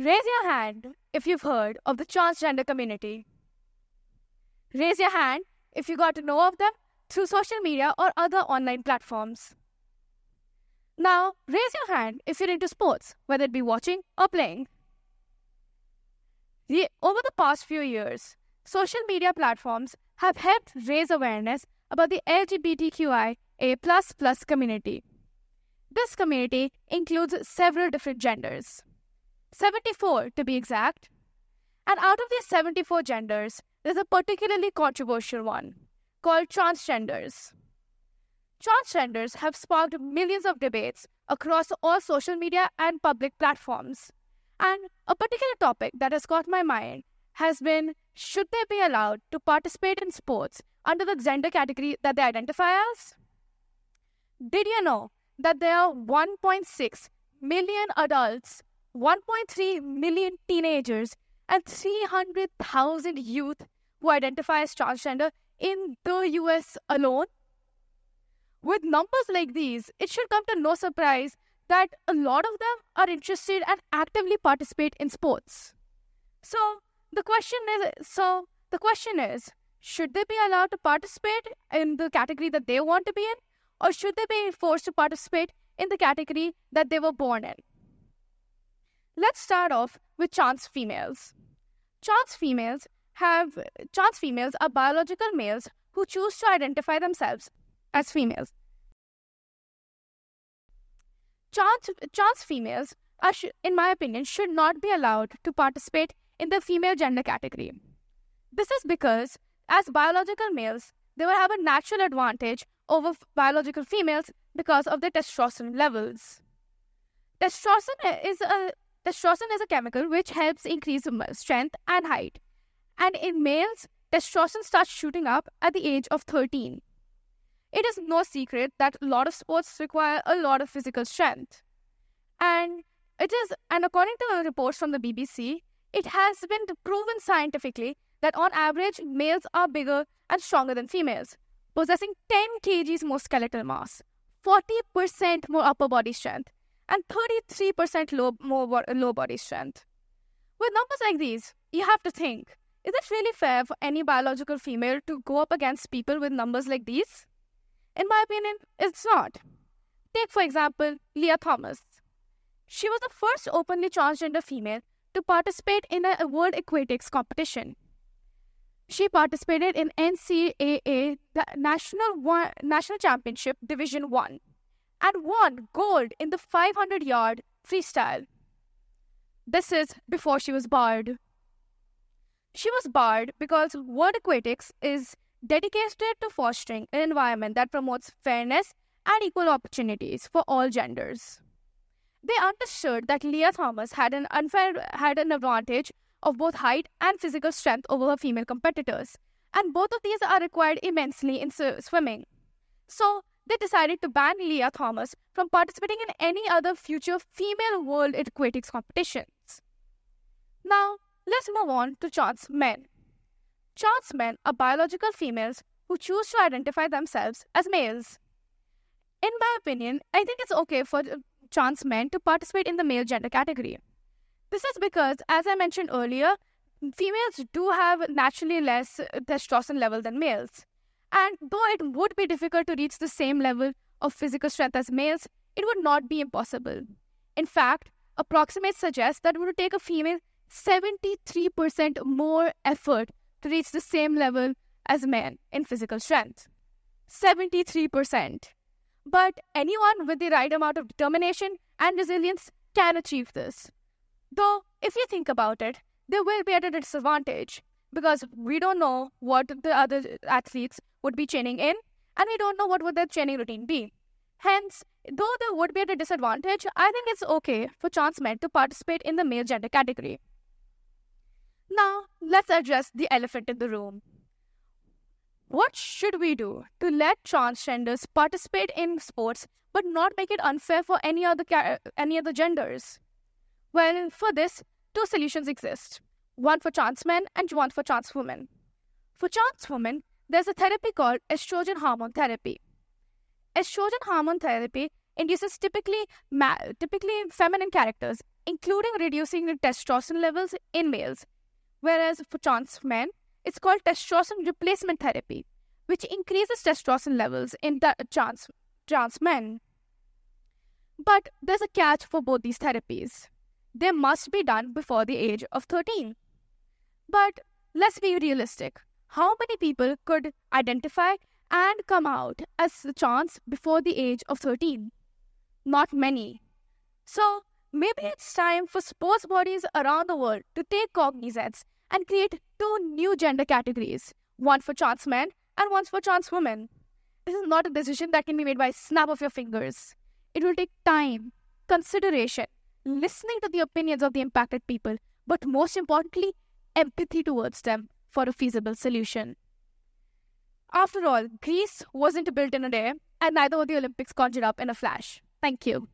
Raise your hand if you've heard of the transgender community. Raise your hand if you got to know of them through social media or other online platforms. Now, raise your hand if you're into sports, whether it be watching or playing. Over the past few years, social media platforms have helped raise awareness about the LGBTQIA++ community. This community includes several different genders, 74 to be exact. And out of these 74 genders, there's a particularly controversial one called transgenders. Transgenders have sparked millions of debates across all social media and public platforms. And a particular topic that has caught my mind has been, should they be allowed to participate in sports under the gender category that they identify as? Did you know that there are 1.6 million adults, 1.3 million teenagers, and 300,000 youth who identify as transgender in the US alone? With numbers like these, it should come to no surprise that a lot of them are interested and actively participate in sports. So the question is, should they be allowed to participate in the category that they want to be in, or should they be forced to participate in the category that they were born in? Let's start off with trans females. Trans females are biological males who choose to identify themselves as females. Trans females, in my opinion, should not be allowed to participate in the female gender category. This is because, as biological males, they will have a natural advantage over biological females because of their testosterone levels. Testosterone is a chemical which helps increase strength and height. And in males, testosterone starts shooting up at the age of 13. It is no secret that a lot of sports require a lot of physical strength. And according to reports from the BBC, it has been proven scientifically that on average, males are bigger and stronger than females, possessing 10 kgs more skeletal mass, 40% more upper body strength, and 33% low body strength. With numbers like these, you have to think, is it really fair for any biological female to go up against people with numbers like these? In my opinion, it's not. Take, for example, Lia Thomas. She was the first openly transgender female to participate in a World Aquatics competition. She participated in NCAA the National Championship Division 1 and won gold in the 500-yard freestyle. This is before she was barred. She was barred because World Aquatics is dedicated to fostering an environment that promotes fairness and equal opportunities for all genders. They understood that Lia Thomas had an advantage of both height and physical strength over her female competitors, and both of these are required immensely in swimming. So they decided to ban Lia Thomas from participating in any other future female World Aquatics competitions. Now, let's move on to trans men. Trans men are biological females who choose to identify themselves as males. In my opinion, I think it's okay for trans men to participate in the male gender category. This is because, as I mentioned earlier, females do have naturally less testosterone level than males. And though it would be difficult to reach the same level of physical strength as males, it would not be impossible. In fact, approximates suggest that it would take a female 73% more effort to reach the same level as men in physical strength. 73%. But anyone with the right amount of determination and resilience can achieve this. Though, if you think about it, they will be at a disadvantage because we don't know what the other athletes would be training in, and we don't know what would their training routine be. Hence, though they would be at a disadvantage, I think it's okay for trans men to participate in the male gender category. Now, let's address the elephant in the room. What should we do to let transgenders participate in sports but not make it unfair for any other genders? Well, for this, two solutions exist. One for trans men and one for trans women. For trans women, there's a therapy called estrogen hormone therapy. Estrogen hormone therapy induces typically feminine characters, including reducing the testosterone levels in males. Whereas for trans men, it's called testosterone replacement therapy, which increases testosterone levels in the trans men. But there's a catch for both these therapies. They must be done before the age of 13. But let's be realistic. How many people could identify and come out as trans before the age of 13? Not many. So maybe it's time for sports bodies around the world to take cognizance and create two new gender categories, one for trans men and one for trans women. This is not a decision that can be made by a snap of your fingers. It will take time, consideration, listening to the opinions of the impacted people, but most importantly, empathy towards them for a feasible solution. After all, Greece wasn't built in a day, and neither were the Olympics conjured up in a flash. Thank you.